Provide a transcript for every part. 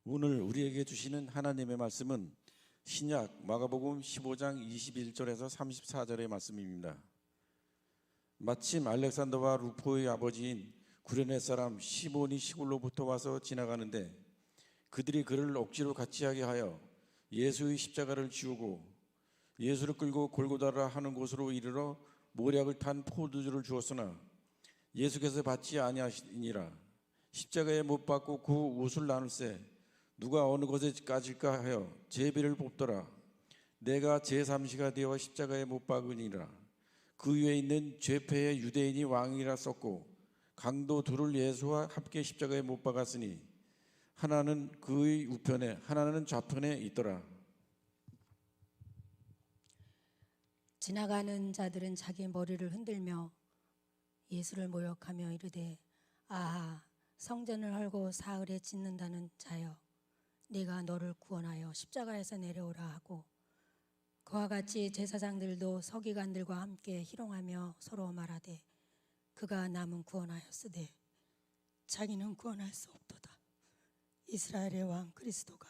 오늘 우리에게 주시는 하나님의 말씀은 신약 마가복음 15장 21절에서 34절의 말씀입니다. 마침 알렉산더와 루포의 아버지인 구레네 사람 시몬이 시골로부터 와서 지나가는데 그들이 그를 억지로 같이 하게 하여 예수의 십자가를 지우고 예수를 끌고 골고다라 하는 곳으로 이르러 모략을 탄 포도주를 주었으나 예수께서 받지 아니하시니라. 십자가에 못 박고 그 옷을 나눌세 누가 어느 것에 까질까 하여 제비를 뽑더라. 내가 제3시가 되어 십자가에 못 박으니라. 그 위에 있는 죄패의 유대인이 왕이라 썼고 강도 둘을 예수와 함께 십자가에 못 박았으니 하나는 그의 우편에 하나는 좌편에 있더라. 지나가는 자들은 자기 머리를 흔들며 예수를 모욕하며 이르되 아하 성전을 헐고 사흘에 짓는다는 자여 네가 너를 구원하여 십자가에서 내려오라 하고 그와 같이 제사장들도 서기관들과 함께 희롱하며 서로 말하되 그가 남은 구원하였으되 자기는 구원할 수 없도다. 이스라엘의 왕 그리스도가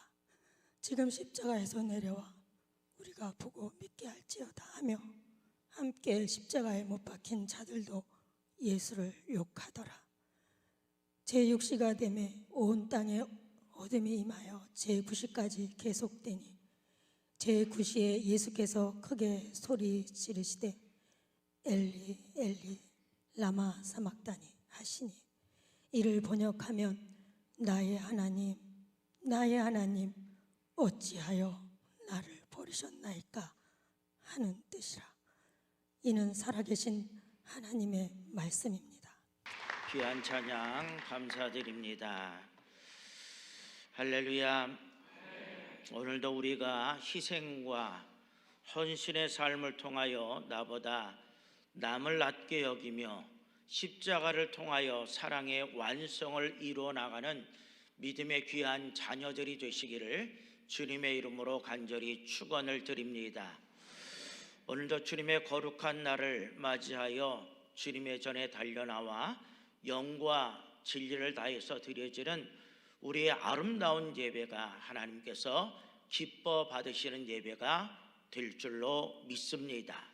지금 십자가에서 내려와 우리가 보고 믿게 할지어다 하며 함께 십자가에 못 박힌 자들도 예수를 욕하더라. 제6시가 되매 온 땅에 어둠이 임하여 제9시까지 계속되니 제9시에 예수께서 크게 소리 지르시되 엘리 엘리 라마 사막다니 하시니 이를 번역하면 나의 하나님 어찌하여 나를 버리셨나이까 하는 뜻이라. 이는 살아계신 하나님의 말씀입니다. 귀한 찬양 감사드립니다. 할렐루야. 오늘도 우리가 희생과 헌신의 삶을 통하여 나보다 남을 낮게 여기며 십자가를 통하여 사랑의 완성을 이루어 나가는 믿음의 귀한 자녀들이 되시기를 주님의 이름으로 간절히 축원을 드립니다. 오늘도 주님의 거룩한 날을 맞이하여 주님의 전에 달려나와 영과 진리를 다해서 드려지는 우리의 아름다운 예배가 하나님께서 기뻐 받으시는 예배가 될 줄로 믿습니다.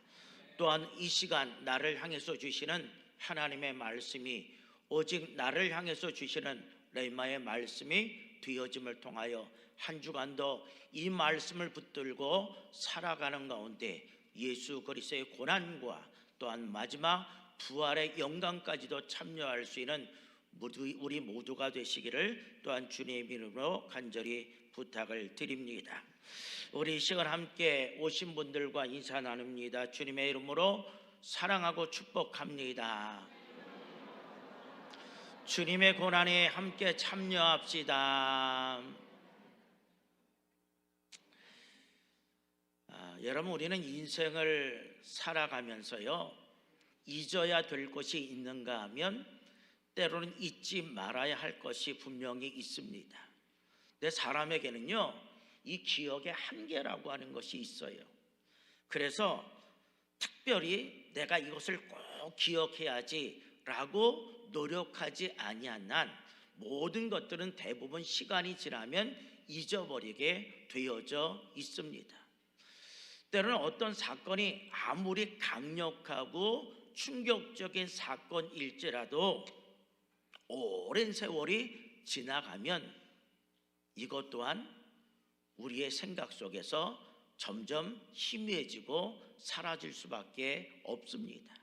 또한 이 시간 나를 향해서 주시는 하나님의 말씀이 오직 나를 향해서 주시는 레마의 말씀이 되어짐을 통하여 한 주간도 이 말씀을 붙들고 살아가는 가운데 예수 그리스도의 고난과 또한 마지막 부활의 영광까지도 참여할 수 있는 우리 모두가 되시기를 또한 주님의 이름으로 간절히 부탁을 드립니다. 우리 이 시간 함께 오신 분들과 인사 나눕니다. 주님의 이름으로 사랑하고 축복합니다. 주님의 고난에 함께 참여합시다. 여러분, 우리는 인생을 살아가면서요 잊어야 될 것이 있는가 하면 때로는 잊지 말아야 할 것이 분명히 있습니다. 근데 사람에게는요 이 기억의 한계라고 하는 것이 있어요. 그래서 특별히 내가 이것을 꼭 기억해야지 라고 노력하지 아니한 한 모든 것들은 대부분 시간이 지나면 잊어버리게 되어져 있습니다. 때로는 어떤 사건이 아무리 강력하고 충격적인 사건일지라도 오랜 세월이 지나가면 이것 또한 우리의 생각 속에서 점점 희미해지고 사라질 수밖에 없습니다.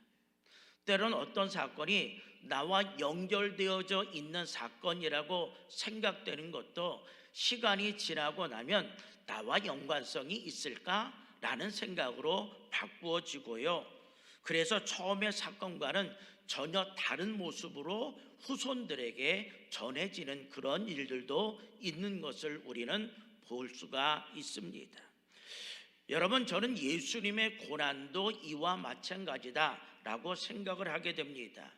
때로는 어떤 사건이 나와 연결되어져 있는 사건이라고 생각되는 것도 시간이 지나고 나면 나와 연관성이 있을까라는 생각으로 바꾸어지고요. 그래서 처음의 사건과는 전혀 다른 모습으로 후손들에게 전해지는 그런 일들도 있는 것을 우리는 볼 수가 있습니다. 여러분, 저는 예수님의 고난도 이와 마찬가지다 라고 생각을 하게 됩니다.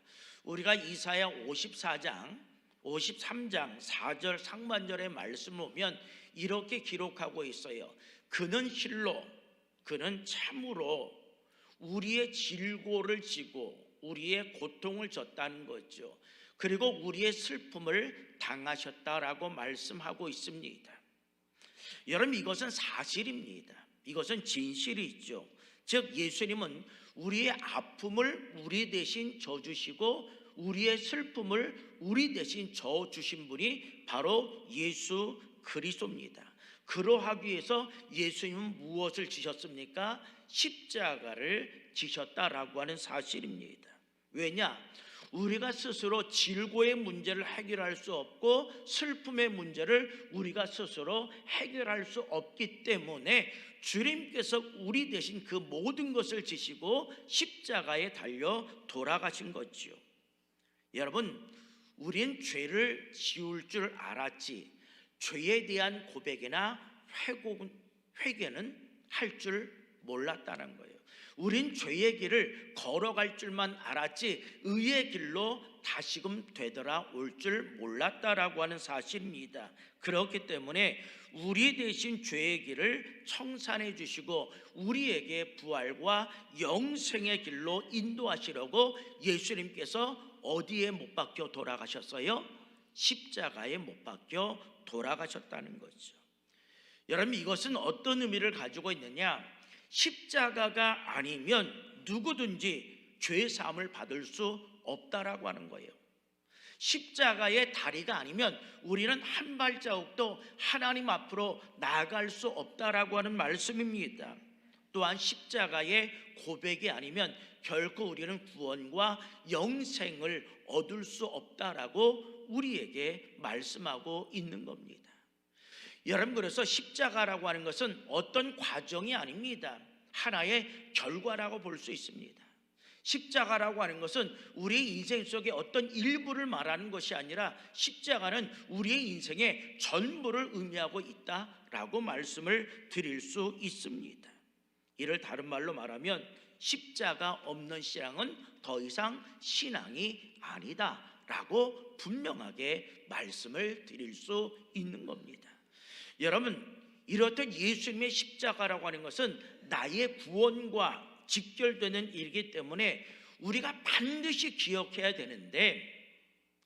우리가 이사야 53장 4절 상반절의 말씀을 보면 이렇게 기록하고 있어요. 그는 실로 그는 참으로 우리의 질고를 지고 우리의 고통을 졌다는 거죠. 그리고 우리의 슬픔을 당하셨다라고 말씀하고 있습니다. 여러분, 이것은 사실입니다. 이것은 진실이죠. 즉 예수님은 우리의 아픔을 우리 대신 져주시고 우리의 슬픔을 우리 대신 져주신 분이 바로 예수 그리스도입니다. 그러하기 위해서 예수님은 무엇을 지셨습니까? 십자가를 지셨다라고 하는 사실입니다. 왜냐? 우리가 스스로 질고의 문제를 해결할 수 없고 슬픔의 문제를 우리가 스스로 해결할 수 없기 때문에 주님께서 우리 대신 그 모든 것을 지시고 십자가에 달려 돌아가신 거지요. 여러분, 우린 죄를 지울 줄 알았지 죄에 대한 고백이나 회개는 할 줄 몰랐다는 거예요. 우린 죄의 길을 걸어갈 줄만 알았지 의의 길로 다시금 되돌아올 줄 몰랐다라고 하는 사실입니다. 그렇기 때문에 우리 대신 죄의 길을 청산해 주시고 우리에게 부활과 영생의 길로 인도하시려고 예수님께서 어디에 못 박혀 돌아가셨어요? 십자가에 못 박혀 돌아가셨다는 거죠. 여러분, 이것은 어떤 의미를 가지고 있느냐? 십자가가 아니면 누구든지 죄 사함을 받을 수 없다라고 하는 거예요. 십자가의 다리가 아니면 우리는 한 발자국도 하나님 앞으로 나아갈 수 없다라고 하는 말씀입니다. 또한 십자가의 고백이 아니면 결코 우리는 구원과 영생을 얻을 수 없다라고 우리에게 말씀하고 있는 겁니다. 여러분, 그래서 십자가라고 하는 것은 어떤 과정이 아닙니다. 하나의 결과라고 볼 수 있습니다. 십자가라고 하는 것은 우리의 인생 속의 어떤 일부를 말하는 것이 아니라 십자가는 우리의 인생의 전부를 의미하고 있다라고 말씀을 드릴 수 있습니다. 이를 다른 말로 말하면 십자가 없는 신앙은 더 이상 신앙이 아니다라고 분명하게 말씀을 드릴 수 있는 겁니다. 여러분, 이렇듯 예수님의 십자가라고 하는 것은 나의 구원과 직결되는 일이기 때문에 우리가 반드시 기억해야 되는데,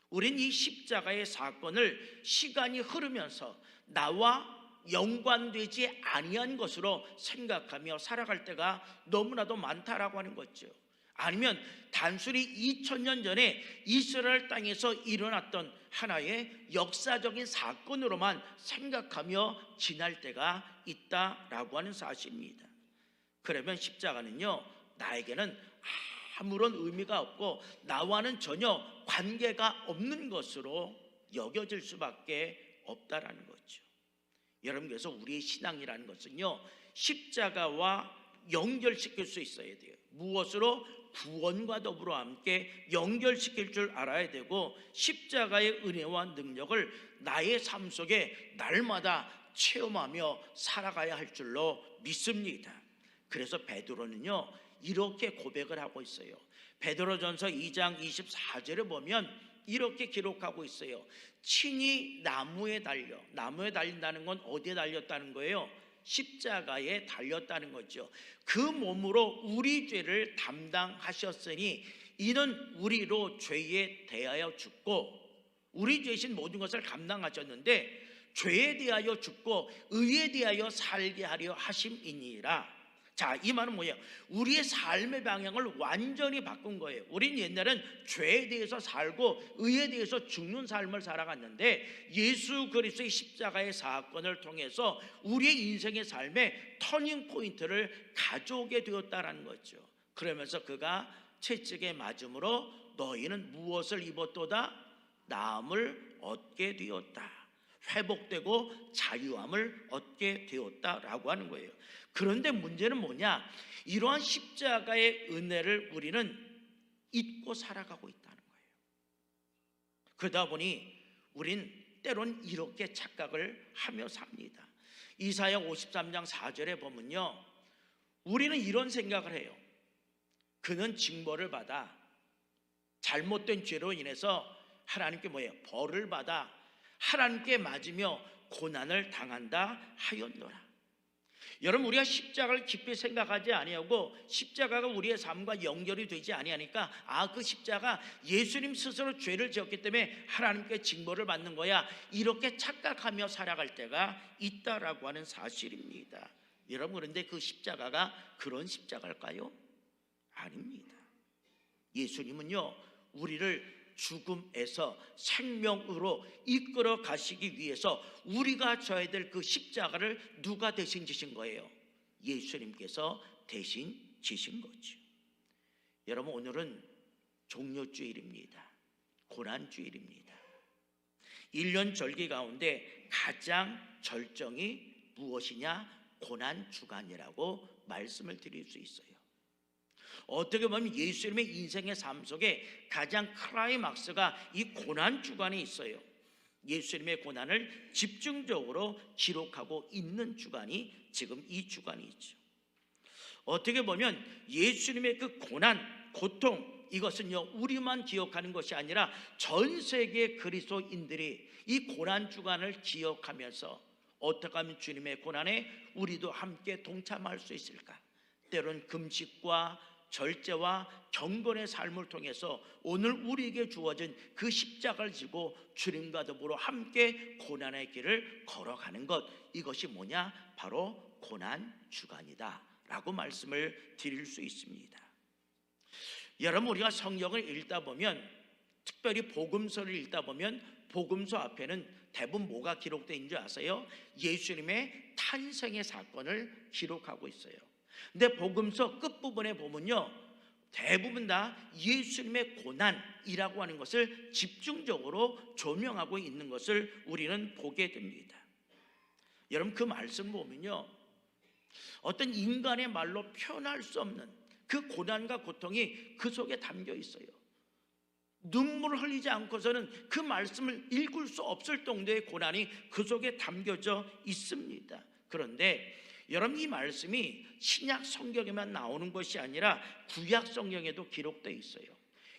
우린 이 십자가의 사건을 시간이 흐르면서 나와 연관되지 아니한 것으로 생각하며 살아갈 때가 너무나도 많다라고 하는 거죠. 아니면 단순히 2000년 전에 이스라엘 땅에서 일어났던 하나의 역사적인 사건으로만 생각하며 지날 때가 있다라고 하는 사실입니다. 그러면 십자가는요, 나에게는 아무런 의미가 없고 나와는 전혀 관계가 없는 것으로 여겨질 수밖에 없다라는 거죠. 여러분, 그래서 우리의 신앙이라는 것은요, 십자가와 연결시킬 수 있어야 돼요. 무엇으로? 구원과 더불어 함께 연결시킬 줄 알아야 되고, 십자가의 은혜와 능력을 나의 삶 속에 날마다 체험하며 살아가야 할 줄로 믿습니다. 그래서 베드로는요, 이렇게 고백을 하고 있어요. 베드로전서 2장 24절에 보면 이렇게 기록하고 있어요. 친히 나무에 달린다는 건 어디에 달렸다는 거예요? 십자가에 달렸다는 거죠. 그 몸으로 우리 죄를 담당하셨으니 이는 우리로 죄에 대하여 죽고, 우리 죄신 모든 것을 감당하셨는데 죄에 대하여 죽고 의에 대하여 살게 하려 하심이니라. 자, 이 말은 뭐예요? 우리의 삶의 방향을 완전히 바꾼 거예요. 우린 옛날엔 죄에 대해서 살고 의에 대해서 죽는 삶을 살아갔는데 예수 그리스도의 십자가의 사건을 통해서 우리의 인생의 삶에 터닝 포인트를 가져오게 되었다라는 거죠. 그러면서 그가 채찍에 맞음으로 너희는 무엇을 입었도다? 나음을 얻게 되었다. 회복되고 자유함을 얻게 되었다라고 하는 거예요. 그런데 문제는 뭐냐? 이러한 십자가의 은혜를 우리는 잊고 살아가고 있다는 거예요. 그러다 보니 우린 때론 이렇게 착각을 하며 삽니다. 이사야 53장 4절에 보면요, 우리는 이런 생각을 해요. 그는 징벌을 받아 잘못된 죄로 인해서 하나님께 뭐예요? 벌을 받아 하나님께 맞으며 고난을 당한다 하였노라. 여러분, 우리가 십자가를 깊이 생각하지 아니하고 십자가가 우리의 삶과 연결이 되지 아니하니까 그 십자가 예수님 스스로 죄를 지었기 때문에 하나님께 징벌을 받는 거야, 이렇게 착각하며 살아갈 때가 있다라고 하는 사실입니다. 여러분, 그런데 그 십자가가 그런 십자가일까요? 아닙니다. 예수님은요, 우리를 죽음에서 생명으로 이끌어 가시기 위해서 우리가 져야 될 그 십자가를 누가 대신 지신 거예요? 예수님께서 대신 지신 거죠. 여러분, 오늘은 종료주일입니다. 고난주일입니다. 1년 절기 가운데 가장 절정이 무엇이냐? 고난주간이라고 말씀을 드릴 수 있어요. 어떻게 보면 예수님의 인생의 삶 속에 가장 클라이막스가 이 고난주간에 있어요. 예수님의 고난을 집중적으로 기록하고 있는 주간이 지금 이 주간이 있죠. 어떻게 보면 예수님의 그 고난, 고통, 이것은요 우리만 기억하는 것이 아니라 전 세계 그리스도인들이 이 고난주간을 기억하면서 어떻게 하면 주님의 고난에 우리도 함께 동참할 수 있을까? 때론 금식과 절제와 경건의 삶을 통해서 오늘 우리에게 주어진 그 십자가를 지고 주님과 더불어 함께 고난의 길을 걸어가는 것, 이것이 뭐냐? 바로 고난주간이다 라고 말씀을 드릴 수 있습니다. 여러분, 우리가 성경을 읽다 보면, 특별히 복음서를 읽다 보면 복음서 앞에는 대부분 뭐가 기록되어 있는 줄 아세요? 예수님의 탄생의 사건을 기록하고 있어요. 근데 복음서 끝부분에 보면요, 대부분 다 예수님의 고난이라고 하는 것을 집중적으로 조명하고 있는 것을 우리는 보게 됩니다. 여러분, 그 말씀 보면요, 어떤 인간의 말로 표현할 수 없는 그 고난과 고통이 그 속에 담겨 있어요. 눈물을 흘리지 않고서는 그 말씀을 읽을 수 없을 정도의 고난이 그 속에 담겨져 있습니다. 그런데 여러분, 이 말씀이 신약 성경에만 나오는 것이 아니라 구약 성경에도 기록되어 있어요.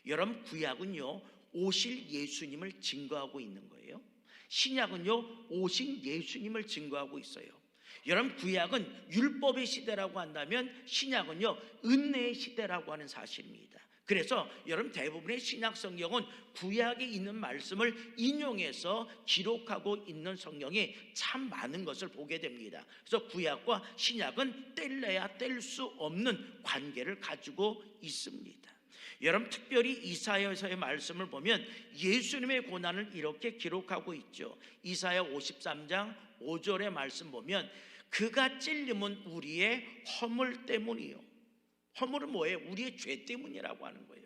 여러분, 구약은요 오실 예수님을 증거하고 있는 거예요. 신약은요 오신 예수님을 증거하고 있어요. 여러분, 구약은 율법의 시대라고 한다면 신약은요 은혜의 시대라고 하는 사실입니다. 그래서 여러분, 대부분의 신약 성경은 구약에 있는 말씀을 인용해서 기록하고 있는 성경이 참 많은 것을 보게 됩니다. 그래서 구약과 신약은 뗄래야 뗄 수 없는 관계를 가지고 있습니다. 여러분, 특별히 이사야서의 말씀을 보면 예수님의 고난을 이렇게 기록하고 있죠. 이사야 53장 5절의 말씀 보면 그가 찔림은 우리의 허물 때문이요. 허물은 뭐예요? 우리의 죄 때문이라고 하는 거예요.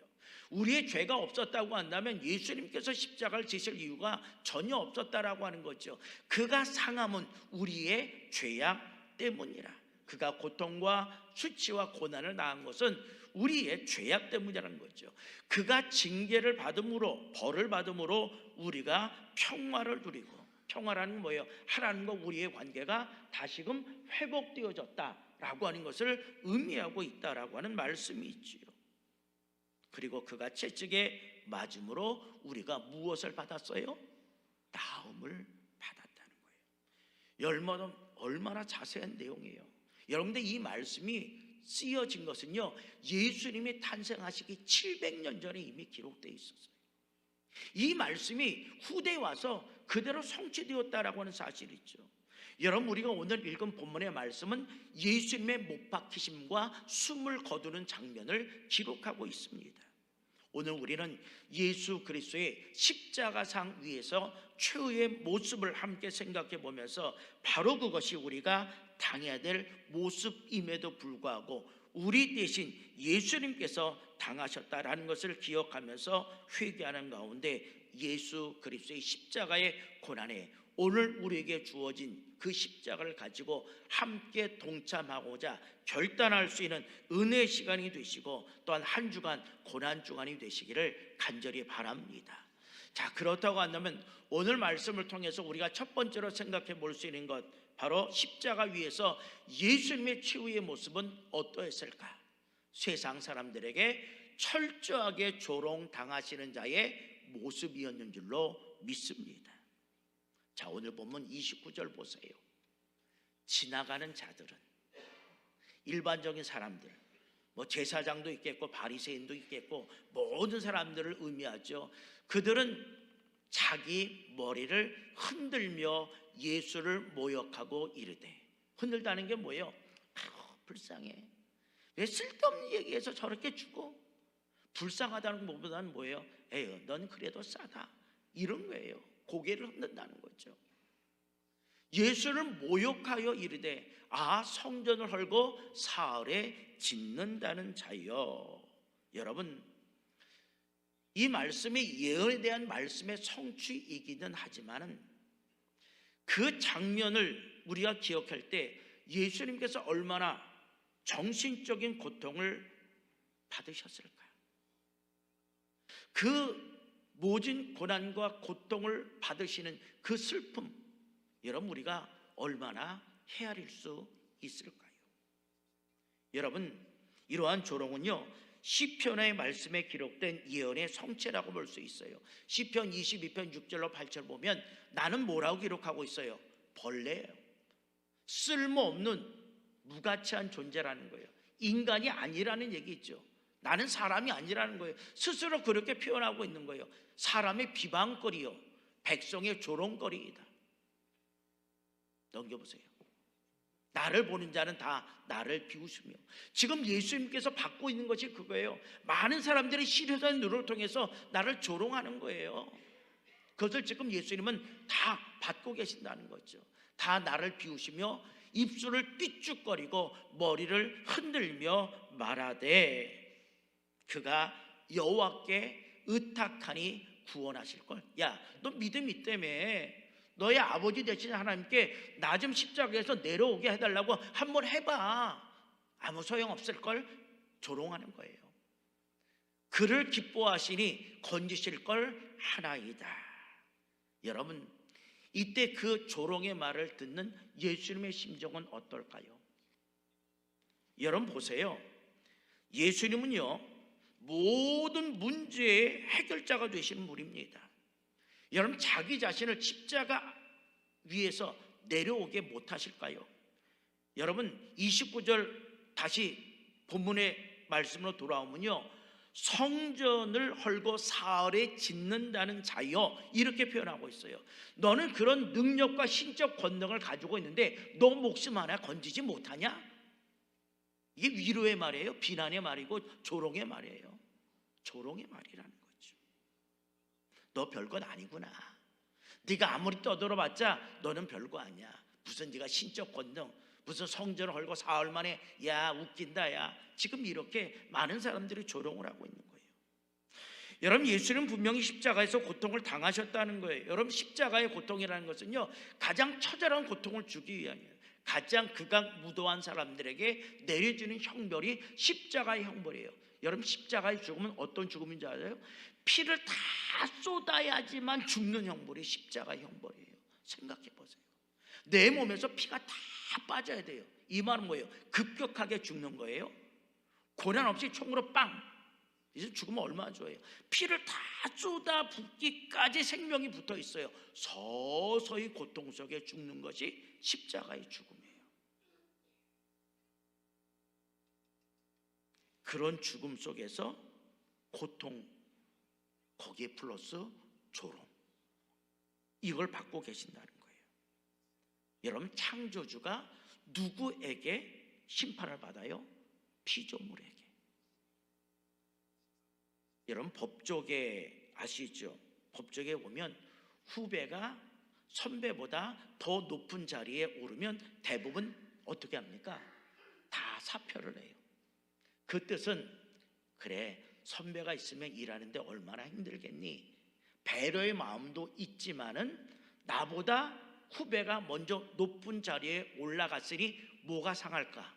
우리의 죄가 없었다고 한다면 예수님께서 십자가를 지실 이유가 전혀 없었다라고 하는 거죠. 그가 상함은 우리의 죄악 때문이라. 그가 고통과 수치와 고난을 당한 것은 우리의 죄악 때문이라는 거죠. 그가 징계를 받음으로, 벌을 받음으로 우리가 평화를 누리고, 평화라는 건 뭐예요? 하나님과 우리의 관계가 다시금 회복되어졌다라고 하는 것을 의미하고 있다라고 하는 말씀이 있지요. 그리고 그가 채찍에 맞음으로 우리가 무엇을 받았어요? 나음을 받았다는 거예요. 얼마나 자세한 내용이에요. 여러분들, 이 말씀이 쓰여진 것은요 예수님이 탄생하시기 700년 전에 이미 기록되어 있었어요. 이 말씀이 후대에 와서 그대로 성취되었다라고 하는 사실이죠. 여러분, 우리가 오늘 읽은 본문의 말씀은 예수님의 못 박히심과 숨을 거두는 장면을 기록하고 있습니다. 오늘 우리는 예수 그리스도의 십자가상 위에서 최후의 모습을 함께 생각해 보면서 바로 그것이 우리가 당해야 될 모습임에도 불구하고 우리 대신 예수님께서 당하셨다라는 것을 기억하면서 회개하는 가운데 예수 그리스도의 십자가의 고난에 오늘 우리에게 주어진 그 십자가를 가지고 함께 동참하고자 결단할 수 있는 은혜의 시간이 되시고 또한 한 주간 고난 주간이 되시기를 간절히 바랍니다. 자, 그렇다고 한다면 오늘 말씀을 통해서 우리가 첫 번째로 생각해 볼 수 있는 것, 바로 십자가 위에서 예수님의 최후의 모습은 어떠했을까? 세상 사람들에게 철저하게 조롱당하시는 자의 모습이었는 줄로 믿습니다. 자, 오늘 본문 29절 보세요. 지나가는 자들은 일반적인 사람들, 뭐 제사장도 있겠고 바리새인도 있겠고 모든 사람들을 의미하죠. 그들은 자기 머리를 흔들며 예수를 모욕하고 이르되, 흔들다는 게 뭐예요? 불쌍해. 왜 쓸데없는 얘기해서 저렇게 주고, 불쌍하다는 것보다는 뭐예요? 에휴, 넌 그래도 싸다, 이런 거예요. 고개를 흔든다는 거죠. 예수를 모욕하여 이르되 성전을 헐고 사흘에 짓는다는 자여. 여러분, 이 말씀이 예언에 대한 말씀의 성취이기는 하지만은 그 장면을 우리가 기억할 때 예수님께서 얼마나 정신적인 고통을 받으셨을까요? 그 모진 고난과 고통을 받으시는 그 슬픔, 여러분 우리가 얼마나 헤아릴 수 있을까요? 여러분, 이러한 조롱은요, 시편의 말씀에 기록된 예언의 성취라고 볼 수 있어요. 시편 22편 6절로 8절 보면 나는 뭐라고 기록하고 있어요? 벌레예요. 쓸모없는 무가치한 존재라는 거예요. 인간이 아니라는 얘기죠. 나는 사람이 아니라는 거예요. 스스로 그렇게 표현하고 있는 거예요. 사람의 비방거리요, 백성의 조롱거리이다. 넘겨보세요. 나를 보는 자는 다 나를 비웃으며. 지금 예수님께서 받고 있는 것이 그거예요. 많은 사람들이 시련의 눈을 통해서 나를 조롱하는 거예요. 그것을 지금 예수님은 다 받고 계신다는 거죠. 다 나를 비웃으며 입술을 삐죽거리고 머리를 흔들며 말하되 그가 여호와께 의탁하니 구원하실 걸. 야, 너 믿음 있다며. 너의 아버지 되신 하나님께 나 좀 십자가에서 내려오게 해달라고 한번 해봐. 아무 소용없을 걸. 조롱하는 거예요. 그를 기뻐하시니 건지실 걸 하나이다. 여러분, 이때 그 조롱의 말을 듣는 예수님의 심정은 어떨까요? 여러분 보세요. 예수님은요, 모든 문제의 해결자가 되시는 분입니다. 여러분, 자기 자신을 십자가 위에서 내려오게 못하실까요? 여러분, 29절 다시 본문의 말씀으로 돌아오면요, 성전을 헐고 사흘에 짓는다는 자여, 이렇게 표현하고 있어요. 너는 그런 능력과 신적 권능을 가지고 있는데 너 목숨 하나 건지지 못하냐? 이게 위로의 말이에요? 비난의 말이고 조롱의 말이에요? 조롱의 말이라는 거죠. 너 별것 아니구나. 네가 아무리 떠들어봤자 너는 별거 아니야. 무슨 네가 신적 권능, 무슨 성전을 헐고 사흘 만에, 야 웃긴다 야. 지금 이렇게 많은 사람들이 조롱을 하고 있는 거예요. 여러분, 예수님은 분명히 십자가에서 고통을 당하셨다는 거예요. 여러분, 십자가의 고통이라는 것은요, 가장 처절한 고통을 주기 위함이에요. 가장 극악무도한 사람들에게 내려지는 형벌이 십자가의 형벌이에요. 여러분, 십자가의 죽음은 어떤 죽음인지 알아요? 피를 다 쏟아야지만 죽는 형벌이 십자가의 형벌이에요. 생각해 보세요. 내 몸에서 피가 다 빠져야 돼요. 이 말은 뭐예요? 급격하게 죽는 거예요. 고난 없이 총으로 빵. 이제 죽으면 얼마나 좋아요. 피를 다 쏟아 붓기까지 생명이 붙어 있어요. 서서히 고통 속에 죽는 것이 십자가의 죽음이에요. 그런 죽음 속에서 고통, 거기에 플러스 조롱, 이걸 받고 계신다는 거예요. 여러분, 창조주가 누구에게 심판을 받아요? 피조물에게. 여러분, 법조계 아시죠? 법조계에 보면 후배가 선배보다 더 높은 자리에 오르면 대부분 어떻게 합니까? 다 사표를 해요. 그 뜻은, 그래, 선배가 있으면 일하는데 얼마나 힘들겠니? 배려의 마음도 있지만은 나보다 후배가 먼저 높은 자리에 올라갔으니 뭐가 상할까?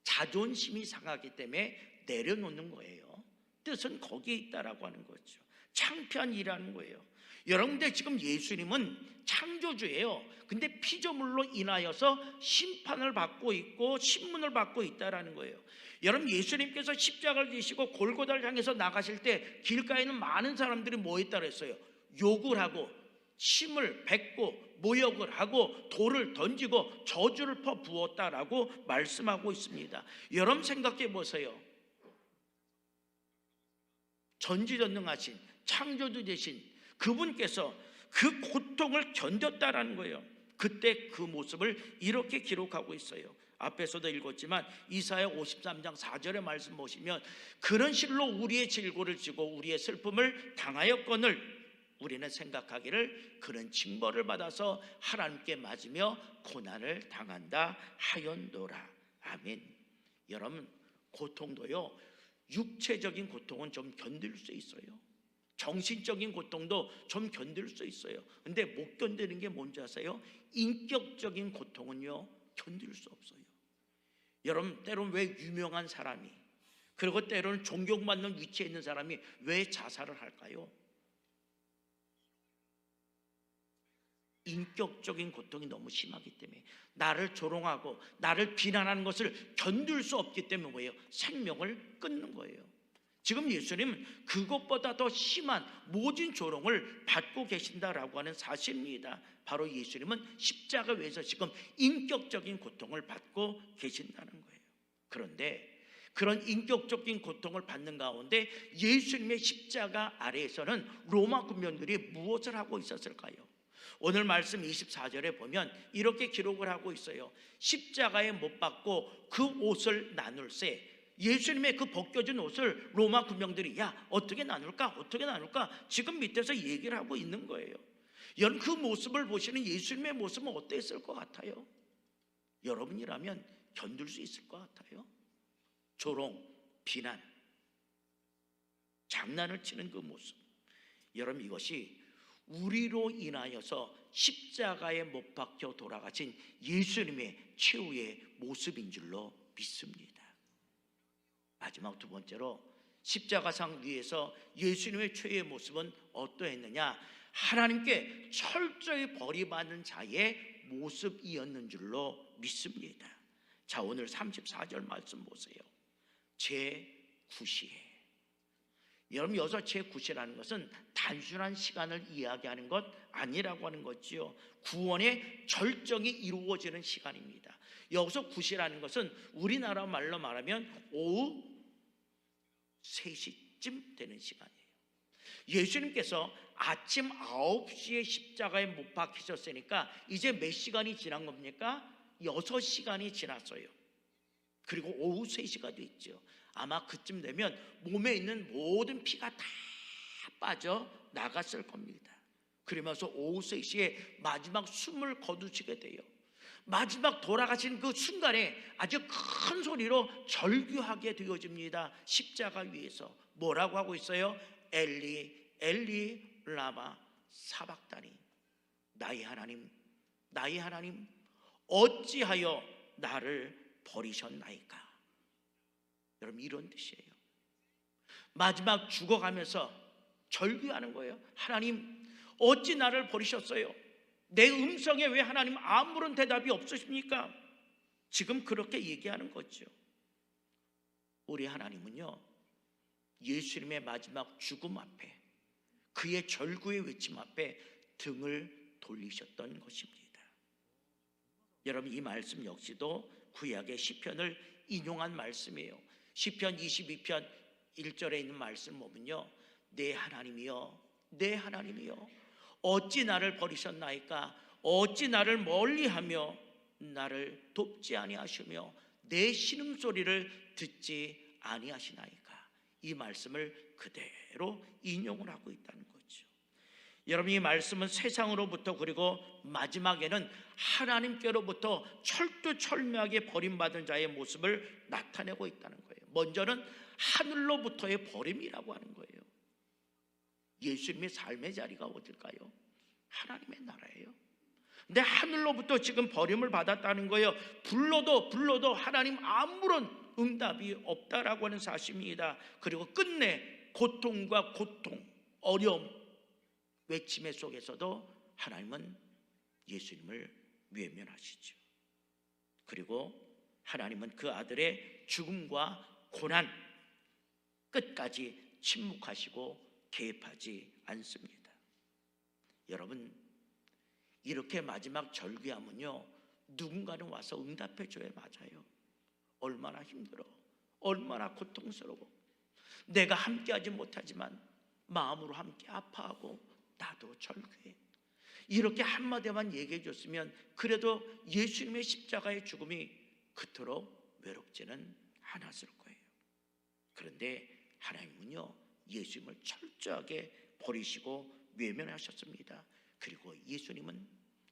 자존심이 상하기 때문에 내려놓는 거예요. 뜻은 거기에 있다라고 하는 거죠. 창피한 일이라는 거예요. 여러분들, 지금 예수님은 창조주예요. 근데 피조물로 인하여서 심판을 받고 있고 신문을 받고 있다라는 거예요. 여러분, 예수님께서 십자가를 지시고 골고다를 향해서 나가실 때 길가에는 많은 사람들이 뭐 했다 그랬어요? 욕을 하고 침을 뱉고 모욕을 하고 돌을 던지고 저주를 퍼부었다라고 말씀하고 있습니다. 여러분 생각해 보세요. 전지전능하신 창조주 되신 그분께서 그 고통을 견뎠다라는 거예요. 그때 그 모습을 이렇게 기록하고 있어요. 앞에서도 읽었지만 이사야 53장 4절의 말씀 보시면 그런 실로 우리의 질고를 지고 우리의 슬픔을 당하였거늘 우리는 생각하기를 그런 징벌을 받아서 하나님께 맞으며 고난을 당한다 하였노라. 아멘. 여러분 고통도요, 육체적인 고통은 좀 견딜 수 있어요. 정신적인 고통도 좀 견딜 수 있어요. 근데 못 견디는 게 뭔지 아세요? 인격적인 고통은요 견딜 수 없어요. 여러분 때로는 왜 유명한 사람이, 그리고 때로는 존경받는 위치에 있는 사람이 왜 자살을 할까요? 인격적인 고통이 너무 심하기 때문에, 나를 조롱하고 나를 비난하는 것을 견딜 수 없기 때문에 뭐예요? 생명을 끊는 거예요. 지금 예수님은 그것보다 더 심한 모진 조롱을 받고 계신다라고 하는 사실입니다. 바로 예수님은 십자가 위에서 지금 인격적인 고통을 받고 계신다는 거예요. 그런데 그런 인격적인 고통을 받는 가운데 예수님의 십자가 아래에서는 로마 군병들이 무엇을 하고 있었을까요? 오늘 말씀 24절에 보면 이렇게 기록을 하고 있어요. 십자가에 못 박고 그 옷을 나눌세. 예수님의 그 벗겨진 옷을 로마 군병들이 야 어떻게 나눌까 지금 밑에서 얘기를 하고 있는 거예요. 여러분 그 모습을 보시는 예수님의 모습은 어땠을 것 같아요? 여러분이라면 견딜 수 있을 것 같아요? 조롱, 비난, 장난을 치는 그 모습. 여러분 이것이 우리로 인하여서 십자가에 못 박혀 돌아가신 예수님의 최후의 모습인 줄로 믿습니다. 마지막 두 번째로 십자가상 위에서 예수님의 최후의 모습은 어떠했느냐? 하나님께 철저히 버림받은 자의 모습이었는 줄로 믿습니다. 자, 오늘 34절 말씀 보세요. 제9시에. 여러분 여기서 제9시라는 것은 단순한 시간을 이야기하는 것 아니라고 하는 거지요. 구원의 절정이 이루어지는 시간입니다. 여기서 9시라는 것은 우리나라 말로 말하면 오후 3시쯤 되는 시간이에요. 예수님께서 아침 9시에 십자가에 못 박히셨으니까 이제 몇 시간이 지난 겁니까? 6시간이 지났어요. 그리고 오후 3시가 됐죠. 아마 그쯤 되면 몸에 있는 모든 피가 다 빠져 나갔을 겁니다. 그러면서 오후 3시에 마지막 숨을 거두시게 돼요. 마지막 돌아가신 그 순간에 아주 큰 소리로 절규하게 되어집니다. 십자가 위에서 뭐라고 하고 있어요? 엘리 엘리 라마 사박다니. 나의 하나님 나의 하나님 어찌하여 나를 버리셨나이까. 여러분 이런 뜻이에요. 마지막 죽어가면서 절규하는 거예요. 하나님 어찌 나를 버리셨어요? 내 음성에 왜 하나님 아무런 대답이 없으십니까? 지금 그렇게 얘기하는 거죠. 우리 하나님은요 예수님의 마지막 죽음 앞에, 그의 절구의 외침 앞에 등을 돌리셨던 것입니다. 여러분 이 말씀 역시도 구약의 시편을 인용한 말씀이에요. 시편 22편 1절에 있는 말씀 보면요, 내 하나님이여 내 하나님이여 어찌 나를 버리셨나이까. 어찌 나를 멀리하며 나를 돕지 아니하시며 내 신음소리를 듣지 아니하시나이까. 이 말씀을 그대로 인용을 하고 있다는 거죠. 여러분 이 말씀은 세상으로부터 그리고 마지막에는 하나님께로부터 철두철미하게 버림받은 자의 모습을 나타내고 있다는 거예요. 먼저는 하늘로부터의 버림이라고 하는 거예요. 예수님의 삶의 자리가 어딜까요? 하나님의 나라예요. 근데 하늘로부터 지금 버림을 받았다는 거예요. 불러도 하나님 아무런 응답이 없다라고 하는 사실입니다. 그리고 끝내 고통과 고통, 어려움, 외침의 속에서도 하나님은 예수님을 외면하시죠. 그리고 하나님은 그 아들의 죽음과 고난 끝까지 침묵하시고 개입하지 않습니다. 여러분 이렇게 마지막 절규하면요, 누군가는 와서 응답해 줘야 맞아요. 얼마나 힘들어, 얼마나 고통스러워. 내가 함께하지 못하지만 마음으로 함께 아파하고 나도 절규해. 이렇게 한마디만 얘기해 줬으면 그래도 예수님의 십자가의 죽음이 그토록 외롭지는 않았을 거예요. 그런데 하나님은요, 예수님을 철저하게 버리시고 외면하셨습니다. 그리고 예수님은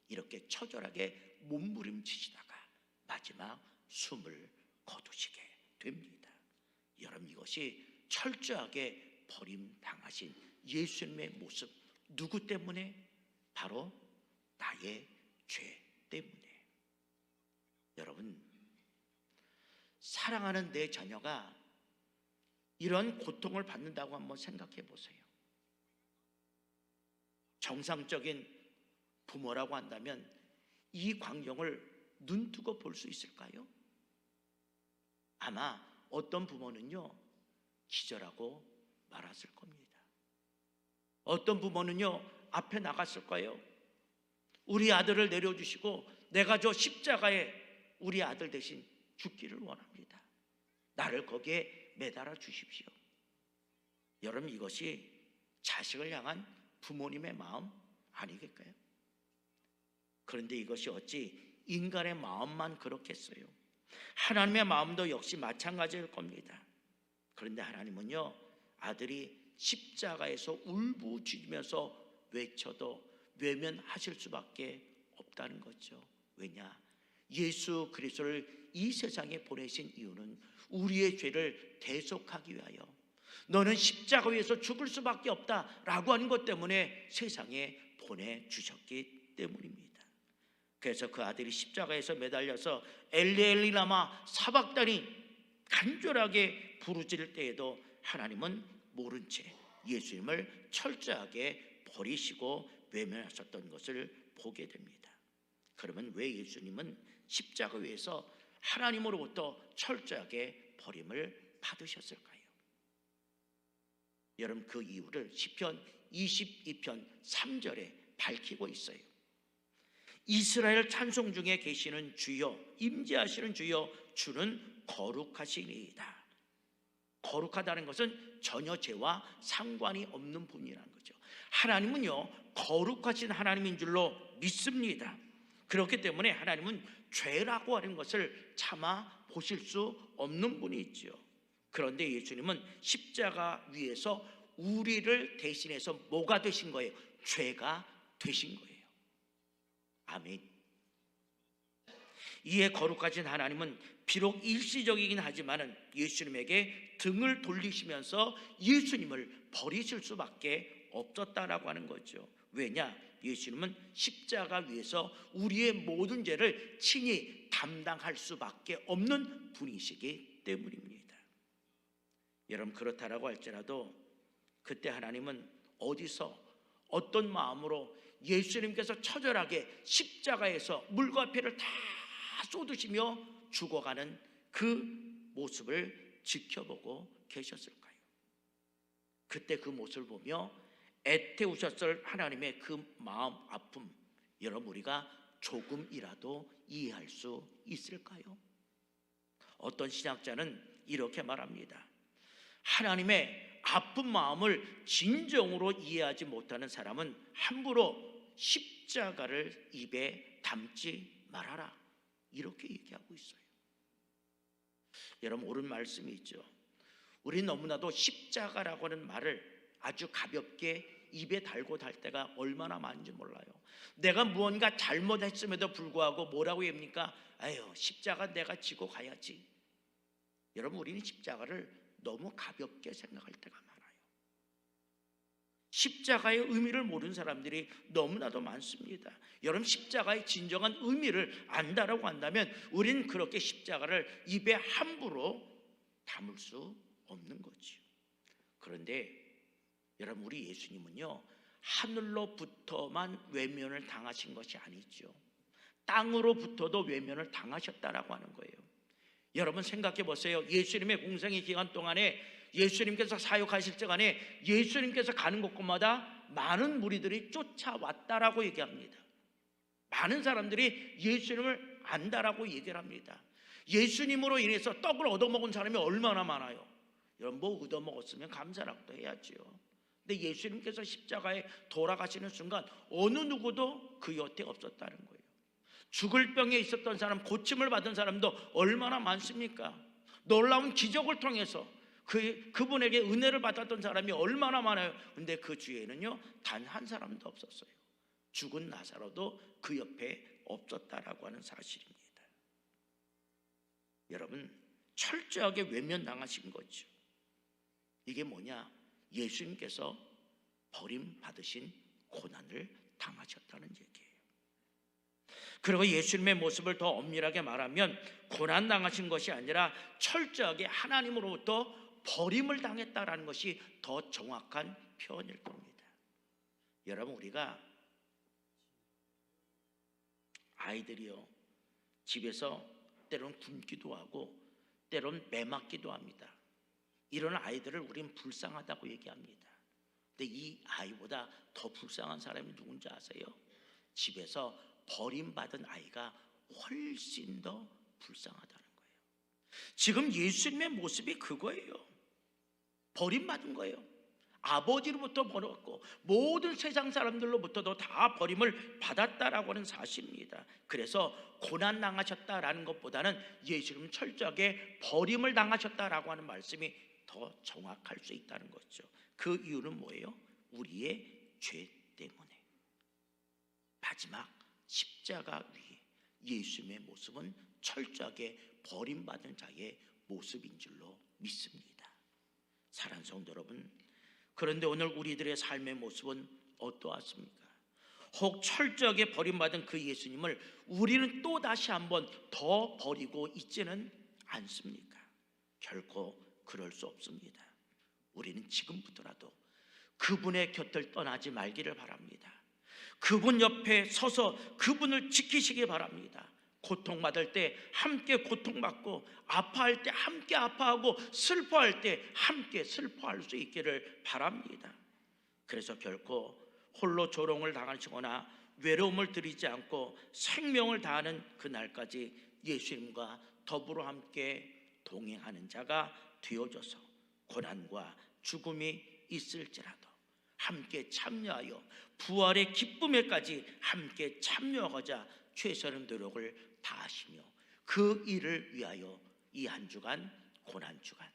이렇게 처절하게 몸부림치시다가 마지막 숨을 거두시게 됩니다. 여러분, 이것이 철저하게 버림당하신 예수님의 모습, 누구 때문에? 바로 나의 죄 때문에. 여러분, 사랑하는 내 자녀가 이런 고통을 받는다고 한번 생각해 보세요. 정상적인 부모라고 한다면 이 광경을 눈뜨고 볼 수 있을까요? 아마 어떤 부모는요, 기절하고 말았을 겁니다. 어떤 부모는요, 앞에 나갔을 거예요. 우리 아들을 내려주시고 내가 저 십자가에 우리 아들 대신 죽기를 원합니다. 나를 거기에 매달아 주십시오. 여러분, 이것이 자식을 향한 부모님의 마음 아니겠까요? 그런데 이것이 어찌 인간의 마음만 그렇겠어요? 하나님의 마음도 역시 마찬가지일 겁니다. 그런데 하나님은요, 아들이 십자가에서 울부짖으면서 외쳐도 외면하실 수밖에 없다는 거죠. 왜냐? 예수 그리스도를 이 세상에 보내신 이유는 우리의 죄를 대속하기 위하여, 너는 십자가 위에서 죽을 수밖에 없다라고 하는 것 때문에 세상에 보내주셨기 때문입니다. 그래서 그 아들이 십자가에서 매달려서 엘리 엘리 라마 사박다니 간절하게 부르짖을 때에도 하나님은 모른 채 예수님을 철저하게 버리시고 외면하셨던 것을 보게 됩니다. 그러면 왜 예수님은 십자가 위에서 하나님으로부터 철저하게 버림을 받으셨을까요? 여러분, 그 이유를 시편 22편 3절에 밝히고 있어요. 이스라엘 찬송 중에 계시는 주여, 임재하시는 주여, 주는 거룩하시니이다. 거룩하다는 것은 전혀 죄와 상관이 없는 분이라는 거죠. 하나님은요, 거룩하신 하나님인 줄로 믿습니다. 그렇기 때문에 하나님은 죄라고 하는 것을 참아 보실 수 없는 분이지요. 그런데 예수님은 십자가 위에서 우리를 대신해서 뭐가 되신 거예요? 죄가 되신 거예요. 아멘. 이에 거룩하신 하나님은 비록 일시적이긴 하지만은 예수님에게 등을 돌리시면서 예수님을 버리실 수밖에 없었다라고 하는 거죠. 왜냐? 예수님은 십자가 위에서 우리의 모든 죄를 친히 담당할 수밖에 없는 분이시기 때문입니다. 여러분, 그렇다라고 할지라도 그때 하나님은 어디서 어떤 마음으로 예수님께서 처절하게 십자가에서 물과 피를 다 쏟으시며 죽어가는 그 모습을 지켜보고 계셨을까요? 그때 그 모습을 보며 애태우셨을 하나님의 그 마음 아픔, 여러분, 우리가 조금이라도 이해할 수 있을까요? 어떤 신학자는 이렇게 말합니다. 하나님의 아픈 마음을 진정으로 이해하지 못하는 사람은 함부로 십자가를 입에 담지 말아라, 이렇게 얘기하고 있어요. 여러분, 옳은 말씀이 있죠. 우리는 너무나도 십자가라고 하는 말을 아주 가볍게 입에 달고 달 때가 얼마나 많은지 몰라요. 내가 무언가 잘못했음에도 불구하고 뭐라고 합니까? 아유, 십자가 내가 지고 가야지. 여러분, 우리는 십자가를 너무 가볍게 생각할 때가 많아요. 십자가의 의미를 모르는 사람들이 너무나도 많습니다. 여러분, 십자가의 진정한 의미를 안다라고 한다면 우리는 그렇게 십자가를 입에 함부로 담을 수 없는 거죠. 그런데 여러분, 우리 예수님은요, 하늘로부터만 외면을 당하신 것이 아니죠. 땅으로부터도 외면을 당하셨다라고 하는 거예요. 여러분, 생각해 보세요. 예수님의 공생의 기간 동안에, 예수님께서 사역하실 시간에 예수님께서 가는 곳곳마다 많은 무리들이 쫓아왔다라고 얘기합니다. 많은 사람들이 예수님을 안다라고 얘기를 합니다. 예수님으로 인해서 떡을 얻어먹은 사람이 얼마나 많아요. 여러분, 뭐 얻어먹었으면 감사라고도 해야지요. 근데 예수님께서 십자가에 돌아가시는 순간 어느 누구도 그 곁에 없었다는 거예요. 죽을 병에 있었던 사람, 고침을 받은 사람도 얼마나 많습니까? 놀라운 기적을 통해서 그분에게 은혜를 받았던 사람이 얼마나 많아요. 근데 그 주위에는요, 단 한 사람도 없었어요. 죽은 나사로도 그 옆에 없었다라고 하는 사실입니다. 여러분, 철저하게 외면당하신 거죠. 이게 뭐냐? 예수님께서 버림받으신 고난을 당하셨다는 얘기예요. 그리고 예수님의 모습을 더 엄밀하게 말하면 고난당하신 것이 아니라 철저하게 하나님으로부터 버림을 당했다라는 것이 더 정확한 표현일 겁니다. 여러분, 우리가 아이들이요, 집에서 때로는 굶기도 하고 때로는 매 맞기도 합니다. 이런 아이들을 우린 불쌍하다고 얘기합니다. 근데 이 아이보다 더 불쌍한 사람이 누군지 아세요? 집에서 버림받은 아이가 훨씬 더 불쌍하다는 거예요. 지금 예수님의 모습이 그거예요. 버림받은 거예요. 아버지로부터 버렸고 모든 세상 사람들로부터도 다 버림을 받았다라고 하는 사실입니다. 그래서 고난 당하셨다라는 것보다는 예수님은 철저하게 버림을 당하셨다라고 하는 말씀이 더 정확할 수 있다는 거죠. 그 이유는 뭐예요? 우리의 죄 때문에. 마지막 십자가 위에 예수님의 모습은 철저하게 버림받은 자의 모습인 줄로 믿습니다. 사랑하는 성도 여러분, 그런데 오늘 우리들의 삶의 모습은 어떠하십니까? 혹 철저하게 버림받은 그 예수님을 우리는 또 다시 한번 더 버리고 있지는 않습니까? 결코 그럴 수 없습니다. 우리는 지금부터라도 그분의 곁을 떠나지 말기를 바랍니다. 그분 옆에 서서 그분을 지키시기 바랍니다. 고통받을 때 함께 고통받고, 아파할 때 함께 아파하고, 슬퍼할 때 함께 슬퍼할 수 있기를 바랍니다. 그래서 결코 홀로 조롱을 당하시거나 외로움을 드리지 않고 생명을 다하는 그날까지 예수님과 더불어 함께 동행하는 자가 되어져서 고난과 죽음이 있을지라도 함께 참여하여 부활의 기쁨에까지 함께 참여하고자 최선의 노력을 다하시며 그 일을 위하여 이 한 주간 고난 주간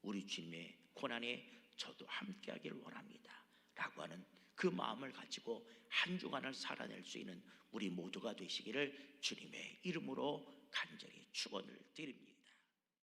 우리 주님의 고난에 저도 함께하기를 원합니다 라고 하는 그 마음을 가지고 한 주간을 살아낼 수 있는 우리 모두가 되시기를 주님의 이름으로 간절히 축원을 드립니다.